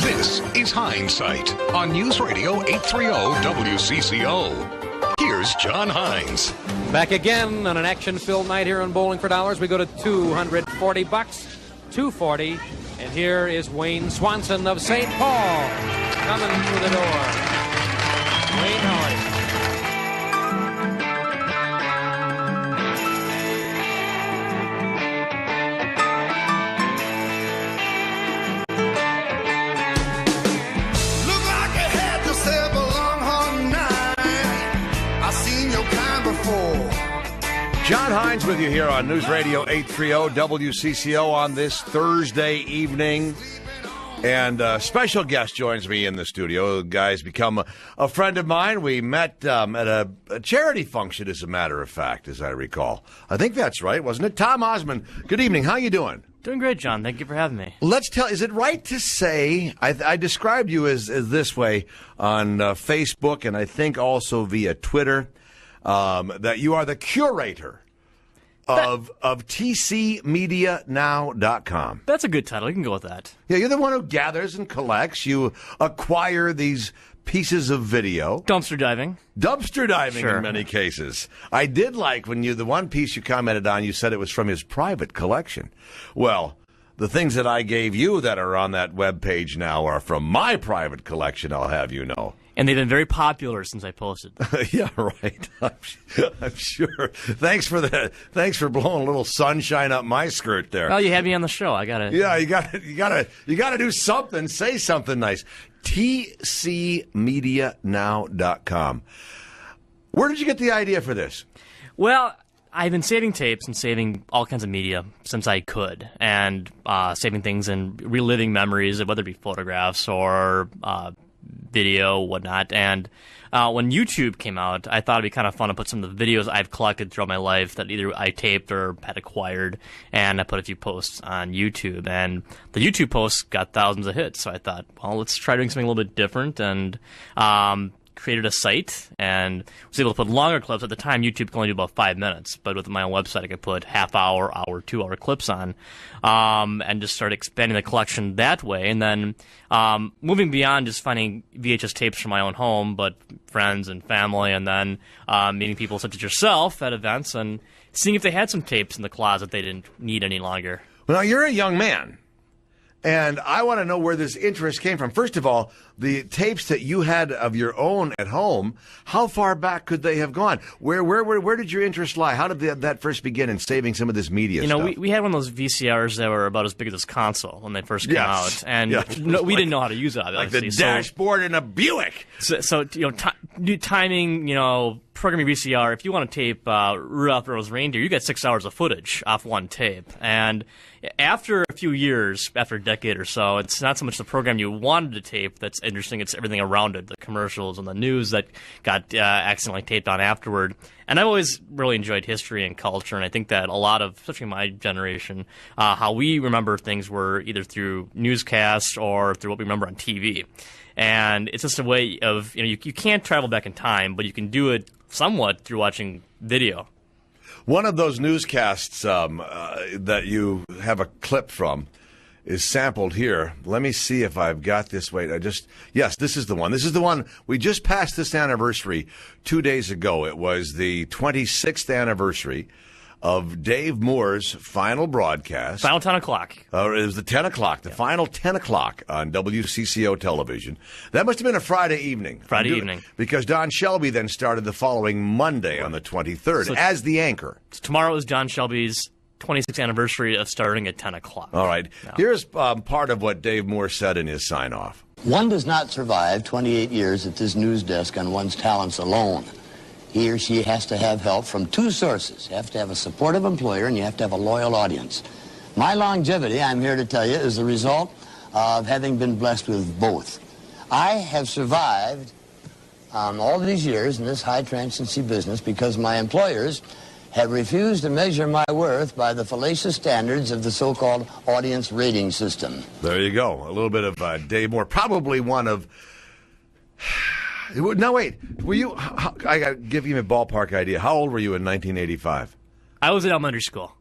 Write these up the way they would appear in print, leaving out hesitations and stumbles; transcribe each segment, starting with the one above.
This is Hindsight on News Radio 830 WCCO. Here's John Hines. Back again on an action-filled night here on Bowling for Dollars. We go to $240, $240, and here is Wayne Swanson of St. Paul coming through the door. Wayne, how are you? John Hines with you here on News Radio 830 WCCO on this Thursday evening. And a special guest joins me in the studio. The guy's become a friend of mine. We met at a charity function, as a matter of fact, as I recall. I think that's right, wasn't it? Tom Osmond, good evening. How you doing? Doing great, John. Thank you for having me. Is it right to say, I described you as this way on Facebook and I think also via Twitter, that you are the curator of tcmedianow.com. That's a good title. You can go with that. Yeah, you're the one who gathers and collects. You acquire these pieces of video. Dumpster diving. Sure. In many cases. I did like when the one piece you commented on, you said it was from his private collection. Well, the things that I gave you that are on that webpage now are from my private collection, I'll have you know. And they've been very popular since I posted. Yeah, right. I'm sure. Thanks for blowing a little sunshine up my skirt there. Well, you had me on the show. I gotta. Yeah, you gotta do something. Say something nice. tcmedianow.com. Where did you get the idea for this? Well, I've been saving tapes and saving all kinds of media since I could, and saving things and reliving memories, whether it be photographs or video, whatnot. And when YouTube came out, I thought it'd be kind of fun to put some of the videos I've collected throughout my life that either I taped or had acquired, and I put a few posts on YouTube. And the YouTube posts got thousands of hits, so I thought, well, let's try doing something a little bit different, and created a site and was able to put longer clips. At the time, YouTube could only do about 5 minutes, but with my own website, I could put half-hour, 2-hour clips on, and just start expanding the collection that way. And then moving beyond just finding VHS tapes from my own home, but friends and family, and then meeting people such as yourself at events and seeing if they had some tapes in the closet they didn't need any longer. Well, you're a young man. And I want to know where this interest came from. First of all, the tapes that you had of your own at home, how far back could they have gone? Where did your interest lie? How did that first begin in saving some of this media stuff? We had one of those VCRs that were about as big as this console when they first came out. And we didn't know how to use it, obviously. Like the dashboard in a Buick. So timing, programming VCR, if you want to tape Rudolph the Red-Nosed Reindeer, you get 6 hours of footage off one tape. And after a few years, after a decade or so, it's not so much the program you wanted to tape that's interesting, it's everything around it, the commercials and the news that got accidentally taped on afterward. And I've always really enjoyed history and culture, and I think that a lot of, especially my generation, how we remember things were either through newscasts or through what we remember on TV. And it's just a way of, you can't travel back in time, but you can do it somewhat through watching video. One of those newscasts that you have a clip from is sampled here. Let me see if I've got this. Wait, yes, this is the one. This is the one. We just passed this anniversary 2 days ago. It was the 26th anniversary of Dave Moore's final broadcast. Final 10 o'clock. It was the 10 o'clock, the final 10 o'clock on WCCO television. That must have been a Friday evening. Because Don Shelby then started the following Monday on the 23rd as the anchor. So tomorrow is John Shelby's 26th anniversary of starting at 10 o'clock. All right. Yeah. Here's part of what Dave Moore said in his sign-off. One does not survive 28 years at this news desk on one's talents alone. He or she has to have help from two sources. You have to have a supportive employer, and you have to have a loyal audience. My longevity, I'm here to tell you, is the result of having been blessed with both. I have survived all these years in this high transparency business because my employers have refused to measure my worth by the fallacious standards of the so-called audience rating system. There you go. A little bit of Dave Moore. Probably one of... No, wait. Were you... I got to give you a ballpark idea. How old were you in 1985? I was in elementary school.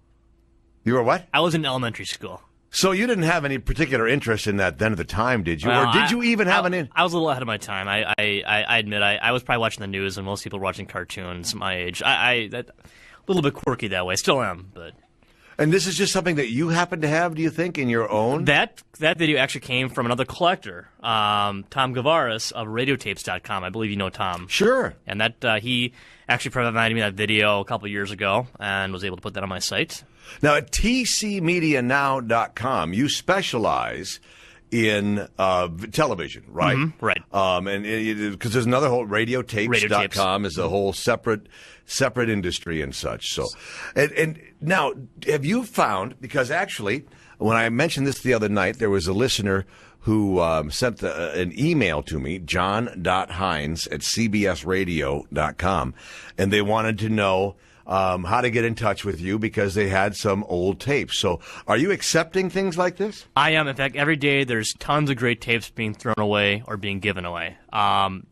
You were what? I was in elementary school. So you didn't have any particular interest in that then at the time, did you? Well, or did you even have an... I was a little ahead of my time. I admit I was probably watching the news, and most people were watching cartoons my age. A little bit quirky that way. Still am, but... And this is just something that you happen to have, do you think, in your own? That video actually came from another collector, Tom Gavaris of Radiotapes.com. I believe you know Tom. Sure. And that he actually provided me that video a couple years ago and was able to put that on my site. Now, at tcmedianow.com, you specialize in television, right? Mm-hmm, right. And because there's another whole Radiotapes.com is a whole separate industry and such. So, and now, have you found, because actually, when I mentioned this the other night, there was a listener who sent an email to me, john.hines@cbsradio.com, and they wanted to know how to get in touch with you because they had some old tapes. So are you accepting things like this? I am. In fact, every day there's tons of great tapes being thrown away or being given away.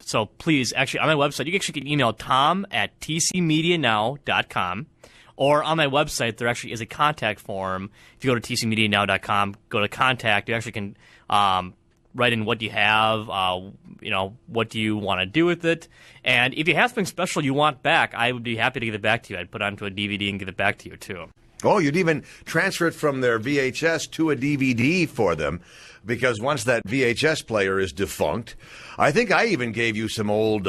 So please, actually, on my website, you actually can email tom@tcmedianow.com. Or on my website, there actually is a contact form. If you go to tcmedianow.com, go to contact, you actually can write in what you have, what do you want to do with it. And if you have something special you want back, I would be happy to give it back to you. I'd put it onto a DVD and give it back to you, too. Oh, you'd even transfer it from their VHS to a DVD for them, because once that VHS player is defunct, I think I even gave you some old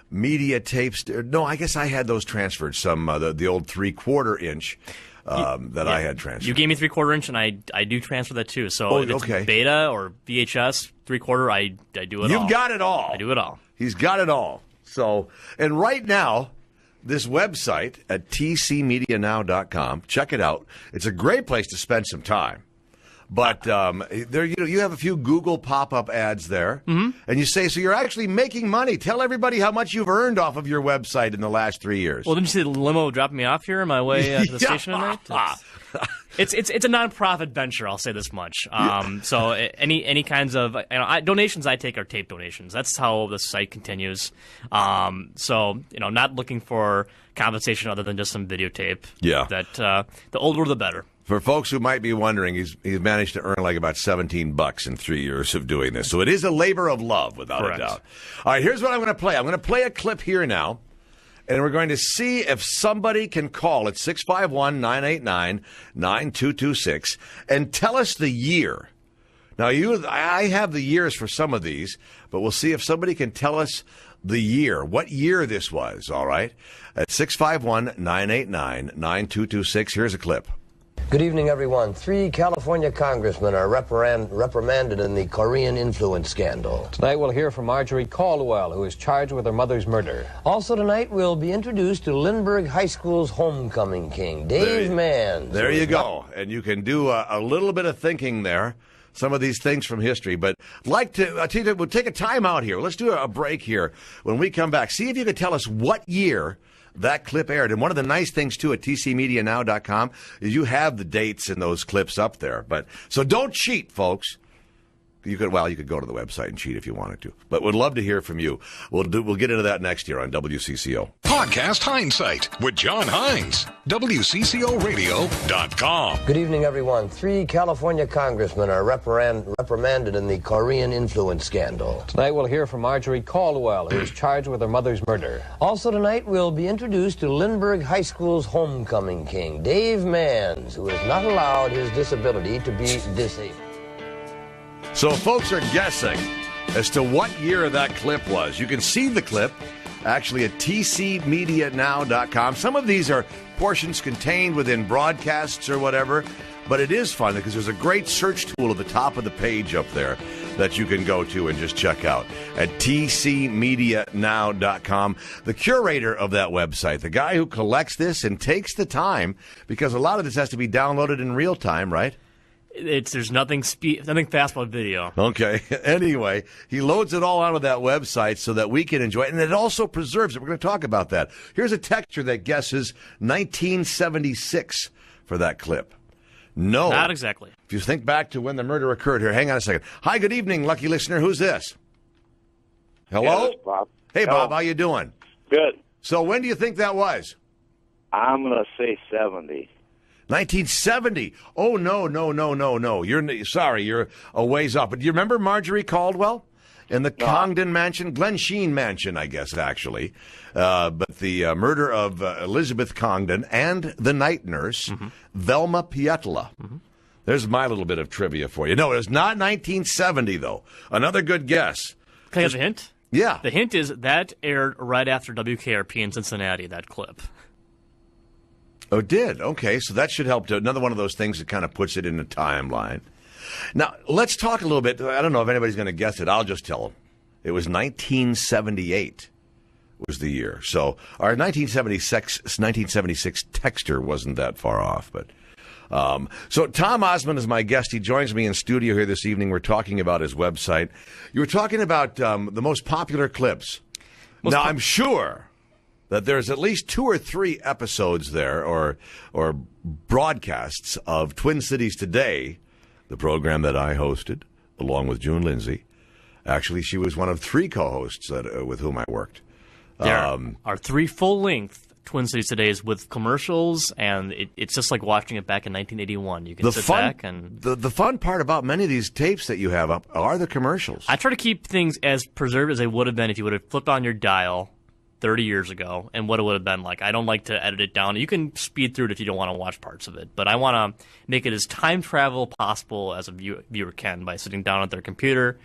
media tapes. No, I guess I had those transferred, some the old 3/4 inch. I had transferred. You gave me 3/4 inch, and I do transfer that too. So if it's beta or VHS 3/4, I do it all. You've got it all. I do it all. He's got it all. So, and right now, this website at tcmedianow.com, check it out. It's a great place to spend some time. But there, you have a few Google pop-up ads there, and you say, so you're actually making money. Tell everybody how much you've earned off of your website in the last 3 years. Well, didn't you see the limo dropping me off here on my way to the station tonight? It's a nonprofit venture. I'll say this much. So any kinds of donations I take are tape donations. That's how the site continues. So not looking for compensation other than just some videotape. Yeah. That the older the better. For folks who might be wondering, he's managed to earn like about $17 in 3 years of doing this. So it is a labor of love, without Correct. a doubt. All right, here's what I'm going to play. I'm going to play a clip here now, and we're going to see if somebody can call at 651-989-9226 and tell us the year. Now, I have the years for some of these, but we'll see if somebody can tell us the year, what year this was, all right? At 651-989-9226, here's a clip. Good evening, everyone. 3 California congressmen are reprimanded in the Korean influence scandal. Tonight we'll hear from Marjorie Caldwell, who is charged with her mother's murder. Also tonight, we'll be introduced to Lindbergh High School's homecoming king, Dave Mann. There you go. And you can do a little bit of thinking there, some of these things from history. But we'll take a time out here. Let's do a break here. When we come back, see if you can tell us what year that clip aired. And one of the nice things, too, at tcmedianow.com is you have the dates and those clips up there. So don't cheat, folks. You could go to the website and cheat if you wanted to. But we'd love to hear from you. We'll get into that next year on WCCO. Podcast Hindsight with John Hines. WCCORadio.com. Good evening, everyone. 3 California congressmen are reprimanded in the Korean influence scandal. Tonight we'll hear from Marjorie Caldwell, who is charged with her mother's murder. Also tonight, we'll be introduced to Lindbergh High School's homecoming king, Dave Mann, who has not allowed his disability to be disabled. So folks are guessing as to what year that clip was. You can see the clip actually at tcmedianow.com. Some of these are portions contained within broadcasts or whatever, but it is fun because there's a great search tool at the top of the page up there that you can go to and just check out at tcmedianow.com. The curator of that website, the guy who collects this and takes the time, because a lot of this has to be downloaded in real time, right? There's nothing fast about video. Okay. Anyway, he loads it all onto that website so that we can enjoy it, and it also preserves it. We're going to talk about that. Here's a texture that guesses 1976 for that clip. No. Not exactly. If you think back to when the murder occurred here, hang on a second. Hi, good evening, lucky listener. Who's this? Hello? Yeah, this is Bob. Hey, Hello. Bob, how you doing? Good. So when do you think that was? I'm going to say 70. 1970. Oh, no. You're a ways off. But do you remember Marjorie Caldwell in the Congdon Mansion? Glen Sheen Mansion, I guess, actually. But the murder of Elizabeth Congdon and the night nurse, Velma Pietla. There's my little bit of trivia for you. No, it was not 1970, though. Another good guess. Can I give a hint? Yeah. The hint is that aired right after WKRP in Cincinnati, that clip. Oh, it did? Okay, so that should help. Another one of those things that kind of puts it in a timeline. Now, let's talk a little bit. I don't know if anybody's going to guess it. I'll just tell them. It was 1978 was the year. So our 1976 texter wasn't that far off, but... So Tom Osmond is my guest. He joins me in studio here this evening. We're talking about his website. You were talking about the most popular clips. I'm sure that there's at least 2 or 3 episodes there or broadcasts of Twin Cities Today, the program that I hosted along with June Lindsay. Actually, she was one of 3 co-hosts with whom I worked. There are 3 full-length Twin Cities Today with commercials, and it's just like watching it back in 1981. You can sit back and... The fun part about many of these tapes that you have up are the commercials. I try to keep things as preserved as they would have been if you would have flipped on your dial 30 years ago and what it would have been like. I don't like to edit it down. You can speed through it if you don't want to watch parts of it, but I want to make it as time travel possible as a viewer can by sitting down at their computer,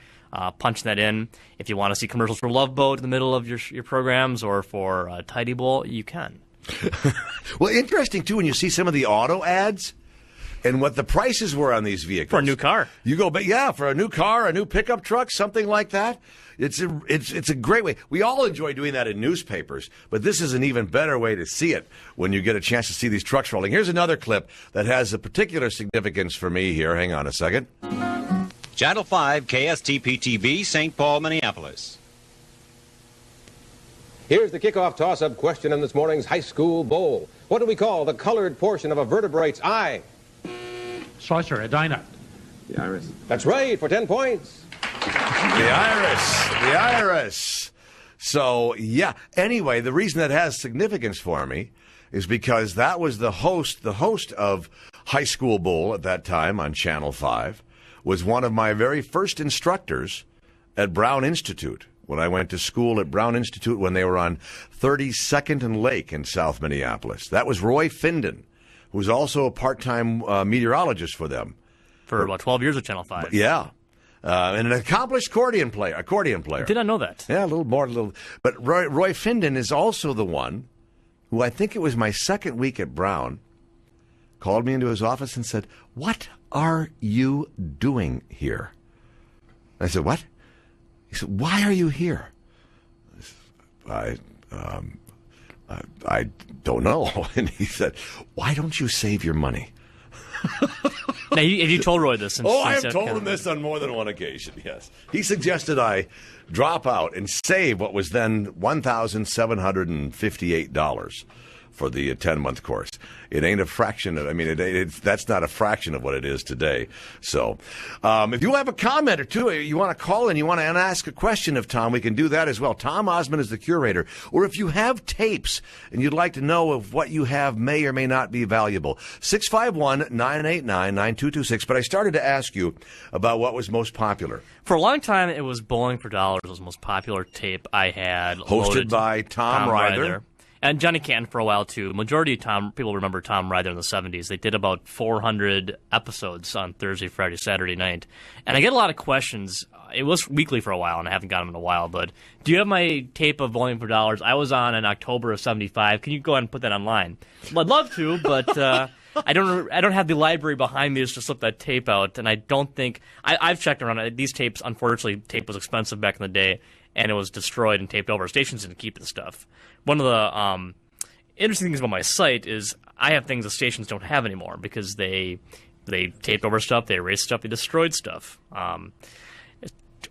punching that in. If you want to see commercials for Love Boat in the middle of your programs or for Tidy Bowl, you can. Well, interesting, too, when you see some of the auto ads and what the prices were on these vehicles. For a new car. You go, but yeah, for a new car, a new pickup truck, something like that. It's a great way. We all enjoy doing that in newspapers, but this is an even better way to see it when you get a chance to see these trucks rolling. Here's another clip that has a particular significance for me here. Hang on a second. Channel 5, KSTP-TV, St. Paul, Minneapolis. Here's the kickoff toss-up question in this morning's high school bowl. What do we call the colored portion of a vertebrate's eye? Saucer, a dinah. The iris. That's right, for 10 points. The iris. So, yeah. Anyway, the reason that has significance for me is because that was the host of High School Bowl at that time on Channel 5, was one of my very first instructors at Brown Institute when I went to school at Brown Institute when they were on 32nd and Lake in South Minneapolis. That was Roy Findon, who was also a part-time meteorologist for them. For about 12 years at Channel 5. Yeah. And an accomplished accordion player. Did not know that. Yeah, a little more. But Roy Findon is also the one who, I think it was my second week at Brown, called me into his office and said, "What are you doing here?" I said, "What?" He said, "Why are you here?" I don't know. And he said, "Why don't you save your money?" Now, have you told Roy this? I have told him this on more than one occasion, yes. He suggested I drop out and save what was then $1,758 for the 10-month course. It ain't a fraction of, that's not a fraction of what it is today. So, if you have a comment or two, you want to call in, you want to ask a question of Tom, we can do that as well. Tom Osmond is the curator. Or if you have tapes and you'd like to know if what you have may or may not be valuable, 651-989-9226. But I started to ask you about what was most popular. For a long time, it was Bowling for Dollars was the most popular tape I had. Hosted by Tom Ryther. And Johnny Canton for a while, too. Majority of people remember Tom Ryther in the 70s. They did about 400 episodes on Thursday, Friday, Saturday night. And I get a lot of questions. It was weekly for a while, and I haven't gotten them in a while. But do you have my tape of Bowling for Dollars? I was on in October of 75. Can you go ahead and put that online? Well, I'd love to, but I don't have the library behind me just to slip that tape out. And I don't think I've checked around. These tapes, unfortunately, tape was expensive back in the day, and it was destroyed and taped over. Stations didn't keep the stuff. One of the interesting things about my site is I have things the stations don't have anymore because they taped over stuff, they erased stuff, they destroyed stuff.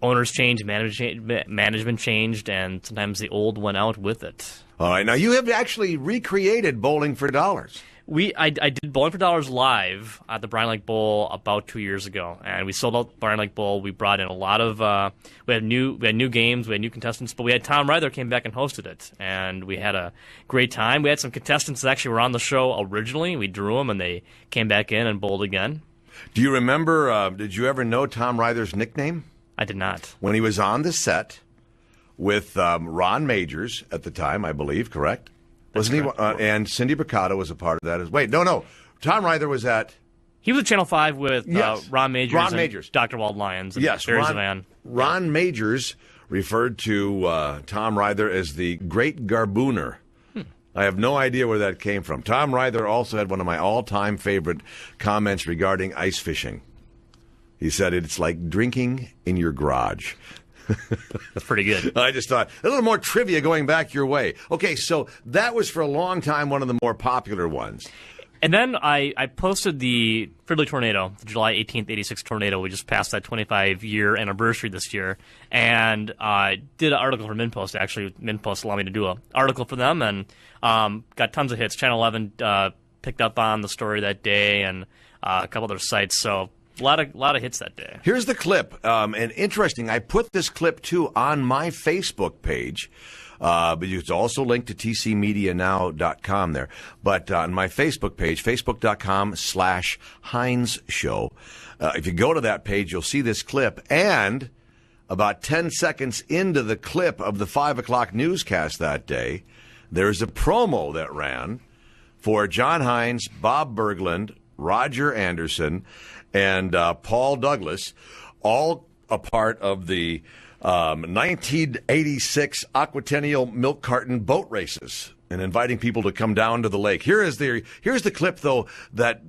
Owners changed, management changed, and sometimes the old went out with it. All right. Now, you have actually recreated Bowling for Dollars. I did Bowling for Dollars live at the Bryan Lake Bowl about 2 years ago, and we sold out Bryan Lake Bowl. We brought in a lot of we had new games, we had new contestants, but we had Tom Ryther came back and hosted it, and we had a great time. We had some contestants that actually were on the show originally. We drew them, and they came back in and bowled again. Do you remember? Did you ever know Tom Ryther's nickname? I did not. When he was on the set with Ron Majors at the time, I believe, correct? Wasn't he? And Cindy Bricado was a part of that. Wait, no. Tom Ryther was at... He was at Channel 5 with Ron Majors and Dr. Wald Lyons and Barry Zavan. Ron Majors referred to Tom Ryther as the Great Garbooner. I have no idea where that came from. Tom Ryther also had one of my all-time favorite comments regarding ice fishing. He said it's like drinking in your garage. That's pretty good. I just thought a little more trivia going back your way. Okay, so that was for a long time one of the more popular ones. And then I posted the Fridley tornado, the July 18th, 86 tornado. We just passed that 25-year anniversary this year. And I did an article for MinPost, actually. MinPost allowed me to do an article for them and got tons of hits. Channel 11 picked up on the story that day and a couple other sites. So a lot of hits that day. Here's the clip. And interesting, I put this clip, too, on my Facebook page. But it's also linked to tcmedianow.com there. But on my Facebook page, facebook.com/HinesShow, if you go to that page, you'll see this clip. And about 10 seconds into the clip of the 5 o'clock newscast that day, there's a promo that ran for John Hines, Bob Berglund, Roger Anderson, and Paul Douglas, all a part of the 1986 Aquatennial milk carton boat races, and inviting people to come down to the lake. Here's the clip though that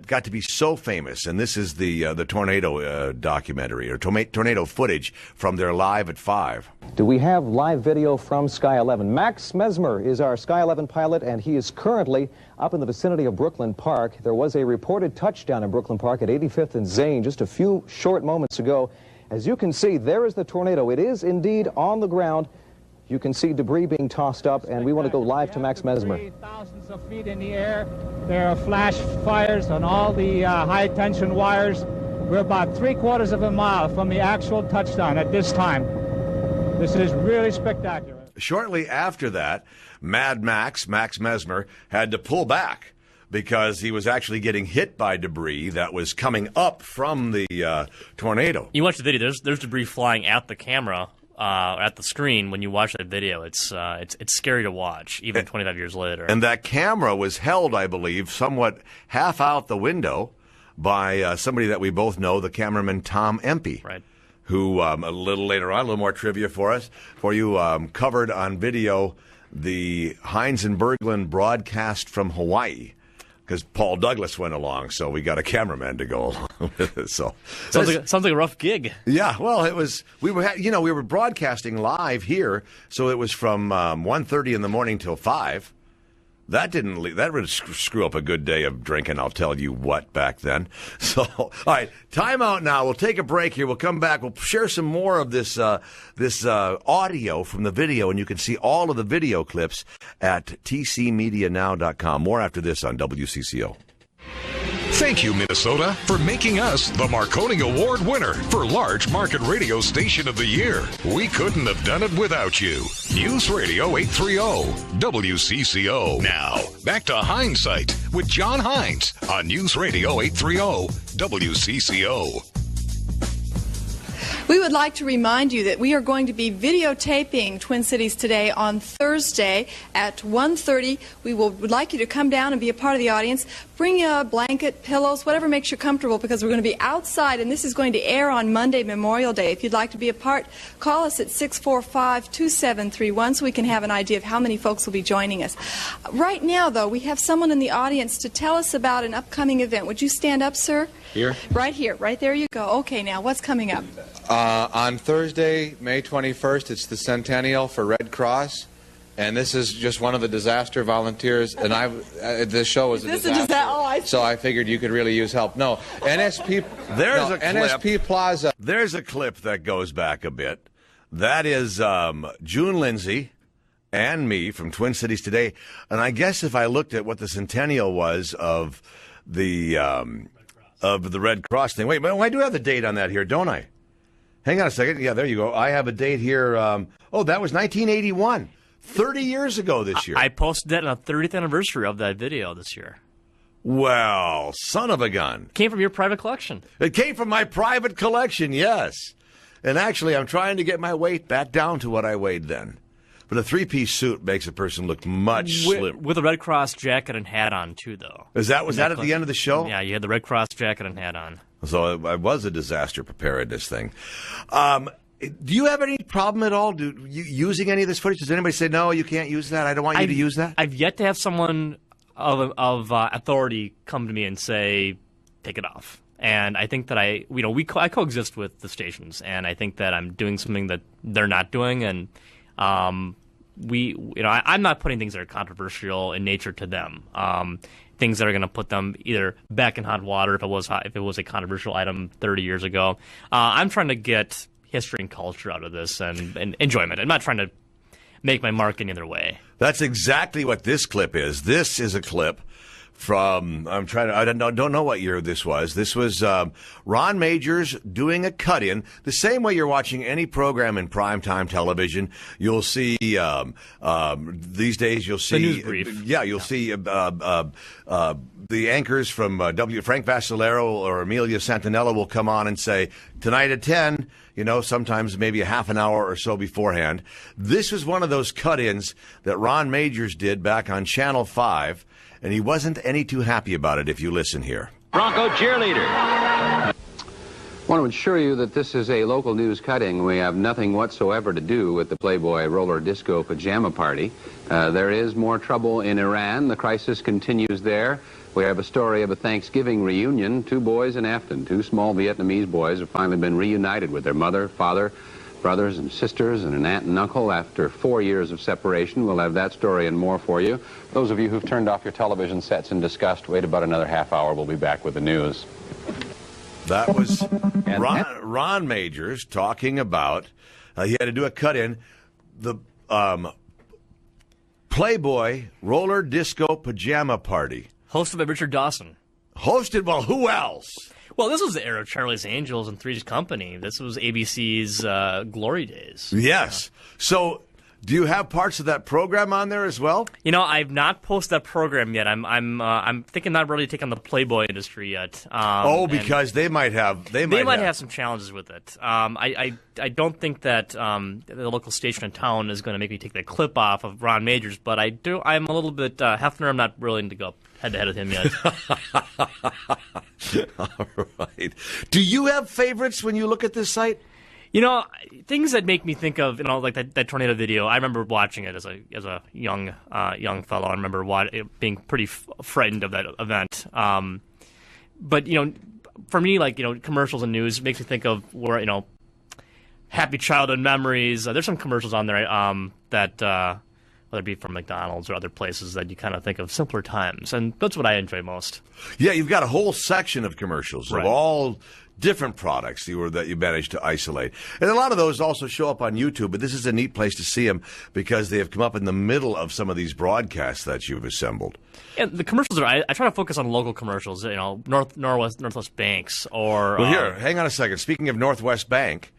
got to be so famous, and this is the tornado documentary or tornado footage from their Live at 5. Do we have live video from Sky 11? Max Mesmer is our Sky 11 pilot, and he is currently up in the vicinity of Brooklyn Park. There was a reported touchdown in Brooklyn Park at 85th and Zane just a few short moments ago. As you can see, there is the tornado. It is indeed on the ground. You can see debris being tossed up, and we want to go live to Max Mesmer. Thousands of feet in the air. There are flash fires on all the high-tension wires. We're about 3/4 of a mile from the actual touchdown at this time. This is really spectacular. Shortly after that, Mad Max Mesmer, had to pull back because he was actually getting hit by debris that was coming up from the tornado. You watch the video, there's debris flying at the camera, at the screen when you watch that video. It's scary to watch, even 25 years later. And that camera was held, I believe, somewhat half out the window by somebody that we both know, the cameraman Tom Empey. Right. Who, a little later on, a little more trivia for you, covered on video the Hines and Berglund broadcast from Hawaii. Because Paul Douglas went along, so we got a cameraman to go along with it. So sounds like a rough gig. Yeah, well, it was. We were broadcasting live here, so it was from 1:30 in the morning till 5. That would screw up a good day of drinking. I'll tell you what back then. So, all right, time out now. We'll take a break here. We'll come back. We'll share some more of this audio from the video, and you can see all of the video clips at tcmedianow.com. More after this on WCCO. Thank you, Minnesota, for making us the Marconi Award winner for Large Market Radio Station of the Year. We couldn't have done it without you. News Radio 830 WCCO. Now, back to Hindsight with John Hines on News Radio 830 WCCO. We would like to remind you that we are going to be videotaping Twin Cities Today on Thursday at 1:30. We would like you to come down and be a part of the audience. Bring a blanket, pillows, whatever makes you comfortable, because we're going to be outside, and this is going to air on Monday, Memorial Day. If you'd like to be a part, call us at 645-2731 so we can have an idea of how many folks will be joining us. Right now, though, we have someone in the audience to tell us about an upcoming event. Would you stand up, sir? Here? Right here. Right there you go. Okay, now, what's coming up? On Thursday, May 21st, it's the Centennial for Red Cross, and this is just one of the disaster volunteers, and this show was a disaster, so I figured you could really use help. No, NSP Plaza. There's a clip that goes back a bit. That is June Lindsay and me from Twin Cities Today. And I guess if I looked at what the centennial was of the Red Cross thing. Wait, I do have the date on that here, don't I? Hang on a second. Yeah, there you go. I have a date here. That was 1981. 30 years ago this year. I posted that on the 30th anniversary of that video this year. Well, son of a gun. Came from your private collection. It came from my private collection, yes. And actually, I'm trying to get my weight back down to what I weighed then. But a three-piece suit makes a person look much slimmer. With a Red Cross jacket and hat on, too, though. Was that at the end of the show? Yeah, you had the Red Cross jacket and hat on. So I was a disaster preparedness thing. Do you have any problem at all using any of this footage? Does anybody say, no, you can't use that? I don't want you to use that? I've yet to have someone of authority come to me and say, take it off. And I think that I coexist with the stations, and I think that I'm doing something that they're not doing, and I'm not putting things that are controversial in nature to them. Things that are going to put them either back in hot water if it was a controversial item 30 years ago. I'm trying to get history and culture out of this and enjoyment. I'm not trying to make my mark any other way. That's exactly what this clip is. This is a clip from, I don't know what year this was. This was Ron Majors doing a cut-in. The same way you're watching any program in primetime television, you'll see, these days you'll see. The news brief. Yeah, you'll see the anchors from Frank Vassalero or Amelia Santinella will come on and say, tonight at 10, sometimes maybe a half an hour or so beforehand. This was one of those cut-ins that Ron Majors did back on Channel 5. And he wasn't any too happy about it if you listen here. Bronco cheerleader. I want to assure you that this is a local news cutting. We have nothing whatsoever to do with the Playboy roller disco pajama party. There is more trouble in Iran. The crisis continues there. We have a story of a Thanksgiving reunion. 2 boys in Afton, 2 small Vietnamese boys have finally been reunited with their mother, father, brothers and sisters, and an aunt and uncle after 4 years of separation. We'll have that story and more for you. Those of you who've turned off your television sets in disgust, wait about another half hour. We'll be back with the news. That was Ron Majors talking about, he had to do a cut-in, the Playboy roller disco pajama party. Hosted by Richard Dawson. Well, who else? Well, this was the era of Charlie's Angels and Three's Company. This was ABC's glory days. Yes. So, do you have parts of that program on there as well? I've not posted that program yet. I'm thinking not really take on the Playboy industry yet. Because they might have some challenges with it. I don't think that the local station in town is going to make me take the clip off of Ron Majors, but I'm a little bit Hefner. I'm not willing to go head-to-head with him yet. All right. Do you have favorites when you look at this site? Things that make me think of, like that tornado video. I remember watching it as a young fellow. I remember being pretty frightened of that event. But for me, commercials and news makes me think of where happy childhood memories. There's some commercials on there that. Whether it be from McDonald's or other places that you kind of think of simpler times. And that's what I enjoy most. Yeah, you've got a whole section of commercials of all different products that you managed to isolate. And a lot of those also show up on YouTube, but this is a neat place to see them because they have come up in the middle of some of these broadcasts that you've assembled. Yeah, the commercials I try to focus on local commercials, Northwest Banks or... Well, here, hang on a second. Speaking of Northwest Bank...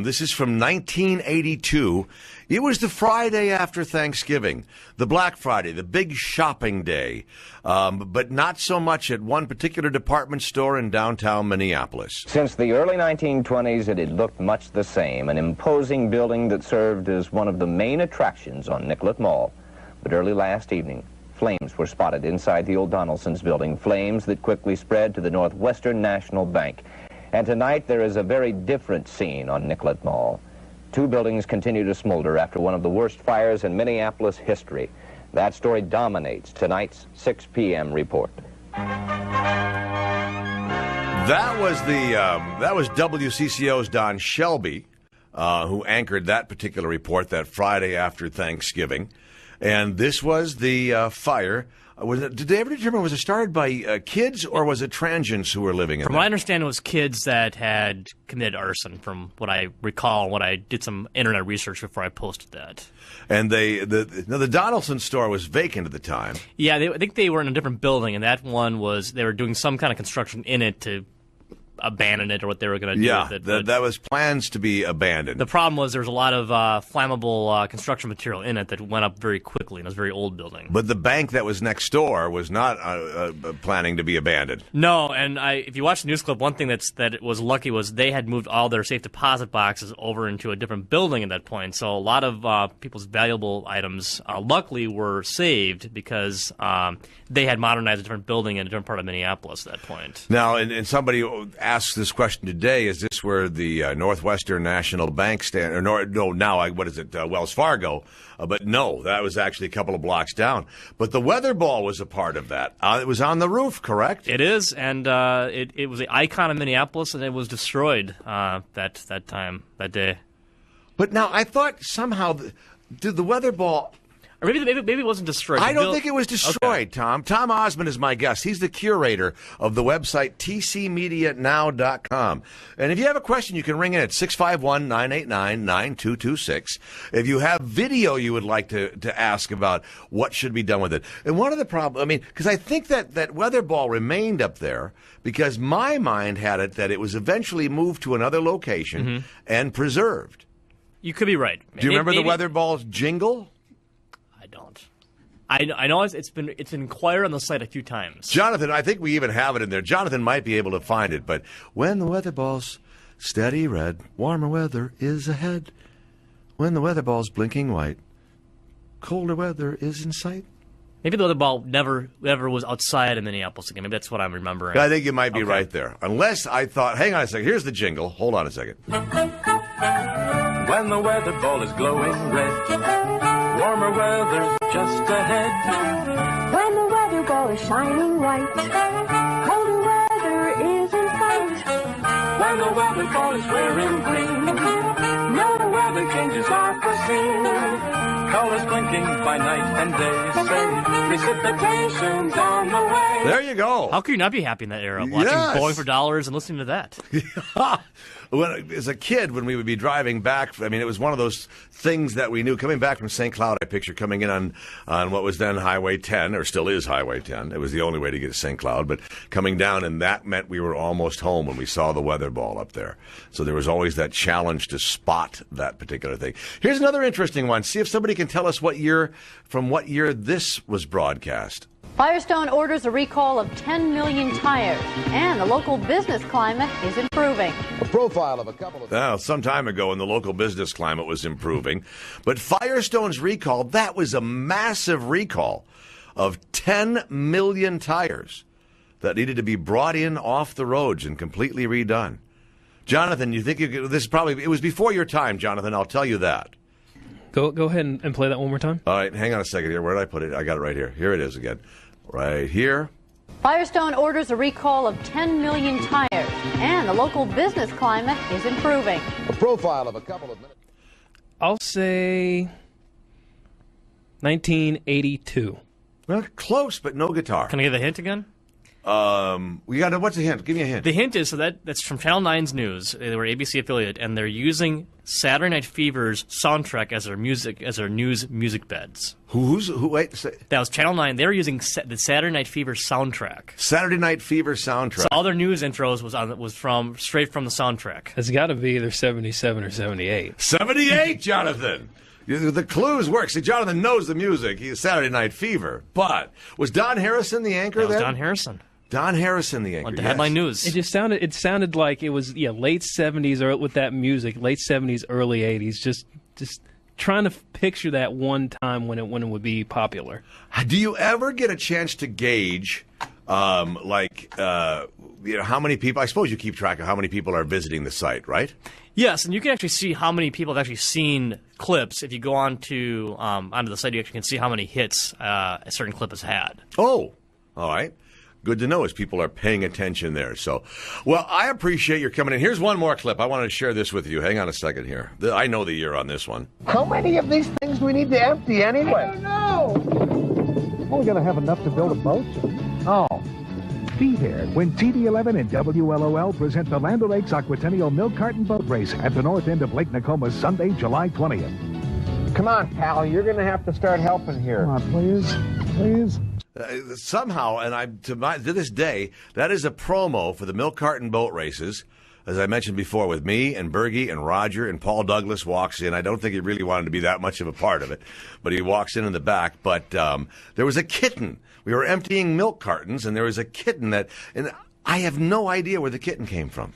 this is from 1982. It was the Friday after Thanksgiving, the Black Friday, the big shopping day, but not so much at one particular department store in downtown Minneapolis. Since the early 1920s, it had looked much the same, an imposing building that served as one of the main attractions on Nicollet Mall. But early last evening, flames were spotted inside the old Donaldson's building, flames that quickly spread to the Northwestern National Bank. And tonight there is a very different scene on Nicollet Mall. 2 buildings continue to smolder after one of the worst fires in Minneapolis history. That story dominates tonight's 6 p.m. report. That was WCCO's Don Shelby, who anchored that particular report that Friday after Thanksgiving. And this was the fire Did they ever determine, was it started by kids or was it transients who were living in From there? what I understand, it was kids that had committed arson, from what I recall, when I did some internet research before I posted that. And the Donaldson store was vacant at the time. Yeah, I think they were in a different building, and that one was, they were doing some kind of construction in it to abandon it or what they were going to do with it. Yeah, that was plans to be abandoned. The problem was there was a lot of flammable construction material in it that went up very quickly, and it was a very old building. But the bank that was next door was not planning to be abandoned. No, and if you watch the news clip, one thing that was lucky was they had moved all their safe deposit boxes over into a different building at that point. So a lot of people's valuable items, luckily, were saved because they had modernized a different building in a different part of Minneapolis at that point. Now, and somebody asked this question today, is this where the Northwestern National Bank stand, or what is it, Wells Fargo? But no, that was actually a couple of blocks down. But the weather ball was a part of that. It was on the roof, correct? It is, and it was the icon of Minneapolis, and it was destroyed that day. But now, I thought somehow, did the weather ball... Or maybe it wasn't destroyed. I don't think it was destroyed, okay. Tom. Tom Osmond is my guest. He's the curator of the website tcmedianow.com. And if you have a question, you can ring in at 651-989-9226. If you have video you would like to ask about what should be done with it. And one of the problems, because I think that weather ball remained up there because my mind had it that it was eventually moved to another location and preserved. You could be right. Do you remember the weather ball's jingle? I know it's been inquired on the site a few times. Jonathan, I think we even have it in there. Jonathan might be able to find it, but when the weather ball's steady red, warmer weather is ahead. When the weather ball's blinking white, colder weather is in sight. Maybe the weather ball never was outside of Minneapolis again. Maybe that's what I'm remembering. I think you might be right there. Unless I thought, hang on a second, here's the jingle. Hold on a second. When the weather ball is glowing red, warmer weather's just ahead. When the weather ball is shining white, colder weather is in sight. When the weather ball is wearing green, no weather changes are foreseen. Colors blinking by night and day say precipitation's on the way. There you go. How could you not be happy in that era? Watching Bowling for Dollars and listening to that. As a kid, when we would be driving back, it was one of those things that we knew. Coming back from St. Cloud, I picture coming in on what was then Highway 10, or still is Highway 10. It was the only way to get to St. Cloud, but coming down, and that meant we were almost home when we saw the weather ball up there. So there was always that challenge to spot that particular thing. Here's another interesting one. See if somebody can tell us from what year this was broadcast. Firestone orders a recall of 10 million tires, and the local business climate is improving. A profile of a couple of... Now, some time ago, and the local business climate was improving. But Firestone's recall, that was a massive recall of 10 million tires that needed to be brought in off the roads and completely redone. Jonathan, you think this is probably... It was before your time, Jonathan, I'll tell you that. Go ahead and play that one more time. All right, hang on a second here. Where did I put it? I got it right here. Here it is again. Right here. Firestone orders a recall of 10 million tires, and the local business climate is improving. A profile of a couple of minutes. I'll say 1982. Well, close, but no guitar. Can I give a hint again? What's the hint? Give me a hint. The hint is that's from Channel 9's News. They were ABC affiliate, and they're using Saturday Night Fever's soundtrack as their news music beds. Who? Wait. That was Channel 9. They were using the Saturday Night Fever soundtrack. Saturday Night Fever soundtrack. So all their news intros was straight from the soundtrack. It's got to be either 77 or 78. 78, Jonathan. The clues work. See, Jonathan knows the music. He's Saturday Night Fever. But was Don Harrison the anchor then? That was Don Harrison. Don Harrison, the anchor. On the headline news. It sounded like it was late 70s or with that music, late 70s, early 80s. Just trying to picture that one time when it would be popular. Do you ever get a chance to gauge, how many people? I suppose you keep track of how many people are visiting the site, right? Yes, and you can actually see how many people have actually seen clips. If you go onto the site, you actually can see how many hits a certain clip has had. Oh, all right. Good to know as people are paying attention there. So, well, I appreciate your coming in. Here's one more clip. I wanted to share this with you. Hang on a second here. I know the year on this one. How many of these things do we need to empty anyway? I don't know. Only going to have enough to build a boat? Oh. Be there when TD11 and WLOL present the Land O'Lakes Aquatennial Milk Carton Boat Race at the north end of Lake Nokomis Sunday, July 20th. Come on, pal. You're going to have to start helping here. Come on, please. Please. Somehow, and to this day, that is a promo for the milk carton boat races. As I mentioned before, with me and Bergie and Roger, and Paul Douglas walks in. I don't think he really wanted to be that much of a part of it, but he walks in the back. But there was a kitten. We were emptying milk cartons, and there was a kitten and I have no idea where the kitten came from.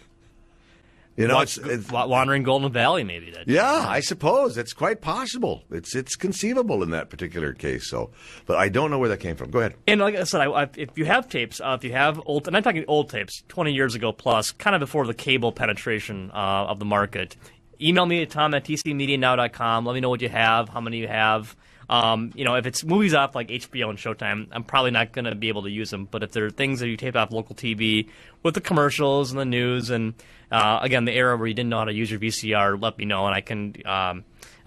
You know, it's wandering Golden Valley, maybe. Yeah, I suppose it's quite possible. It's conceivable in that particular case. So, but I don't know where that came from. Go ahead. And like I said, if you have tapes, if you have old, and I'm talking old tapes, 20 years ago plus, kind of before the cable penetration of the market, email me at tom@tcmedianow.com. Let me know what you have, how many you have. If it's movies off like HBO and Showtime, I'm probably not going to be able to use them. But if there are things that you tape off local TV with the commercials and the news and, again, the era where you didn't know how to use your VCR, let me know. And I can,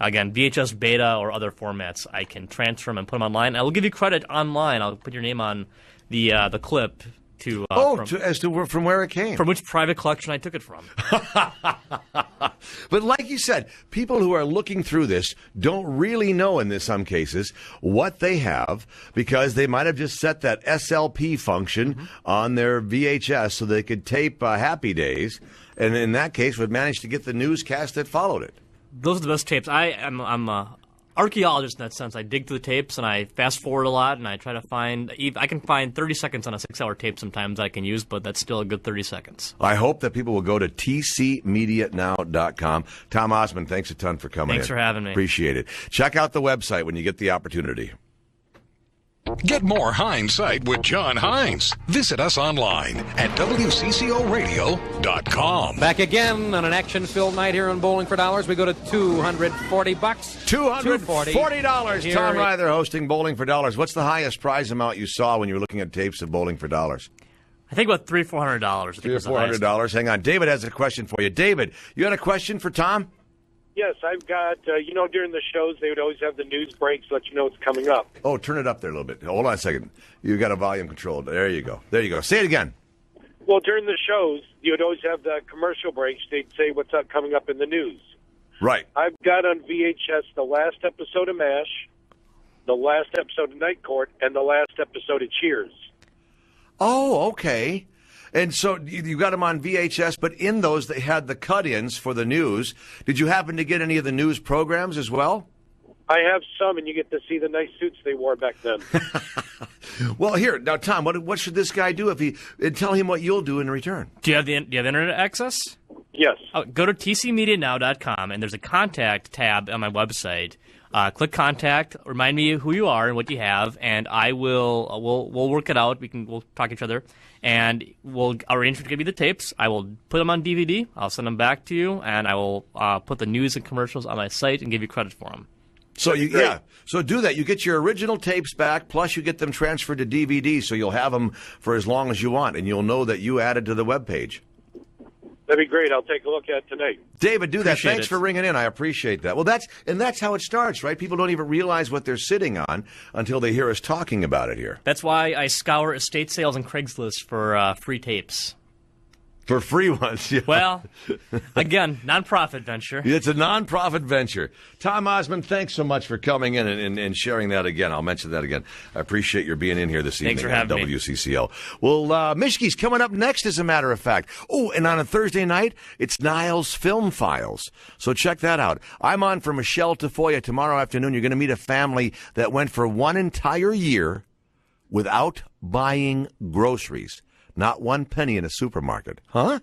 again, VHS Beta or other formats, I can transfer them and put them online. I will give you credit online. I'll put your name on the clip. From where it came. From which private collection I took it from. But like you said, people who are looking through this don't really know in some cases what they have, because they might have just set that SLP function on their VHS so they could tape Happy Days, and in that case would manage to get the newscast that followed it. Those are the best tapes. I'm archaeologist in that sense. I dig through the tapes and I fast forward a lot, and I try to find. I can find 30 seconds on a 6-hour tape sometimes that I can use, but that's still a good 30 seconds. I hope that people will go to tcmedianow.com. Tom Osmond, thanks a ton for coming. Thanks for having me. Appreciate it. Check out the website when you get the opportunity. Get more Hindsight with John Hines. Visit us online at WCCORadio.com. Back again on an action-filled night here on Bowling for Dollars. We go to $240. $240. Tom Ryther hosting Bowling for Dollars. What's the highest prize amount you saw when you were looking at tapes of Bowling for Dollars? I think about $300 or $400. $300 or $400. Hang on. David has a question for you. David, you had a question for Tom? Yes, I've got, during the shows, they would always have the news breaks, let you know what's coming up. Oh, turn it up there a little bit. Hold on a second. You got a volume control. There you go. There you go. Say it again. Well, during the shows, you would always have the commercial breaks. They'd say what's up coming up in the news. Right. I've got on VHS the last episode of MASH, the last episode of Night Court, and the last episode of Cheers. Oh, okay. And so you got them on VHS, but in those they had the cut-ins for the news. Did you happen to get any of the news programs as well? I have some, and you get to see the nice suits they wore back then. Well, here now, Tom. What should this guy do tell him what you'll do in return? Do you have internet access? Yes. Go to tcmedianow.com, and there's a contact tab on my website. Click contact. Remind me who you are and what you have, and I will. We'll work it out. We'll talk to each other, and we'll arrange to give you the tapes. I will put them on DVD. I'll send them back to you, and I will put the news and commercials on my site and give you credit for them. So So do that. You get your original tapes back, plus you get them transferred to DVD, so you'll have them for as long as you want, and you'll know that you added to the webpage. That'd be great. I'll take a look at it tonight. David, do that. Thanks for ringing in. I appreciate that. Well, that's how it starts, right? People don't even realize what they're sitting on until they hear us talking about it here. That's why I scour estate sales and Craigslist for free tapes. For free ones, yeah. Well, again, nonprofit venture. It's a nonprofit venture. Tom Osmond, thanks so much for coming in and sharing that again. I'll mention that again. I appreciate your being in here this evening. Thanks for having me. WCCO. Well, Mishki's coming up next, as a matter of fact. Oh, and on a Thursday night, it's Niles Film Files. So check that out. I'm on for Michelle Tafoya tomorrow afternoon. You're going to meet a family that went for one entire year without buying groceries. Not one penny in a supermarket. Huh?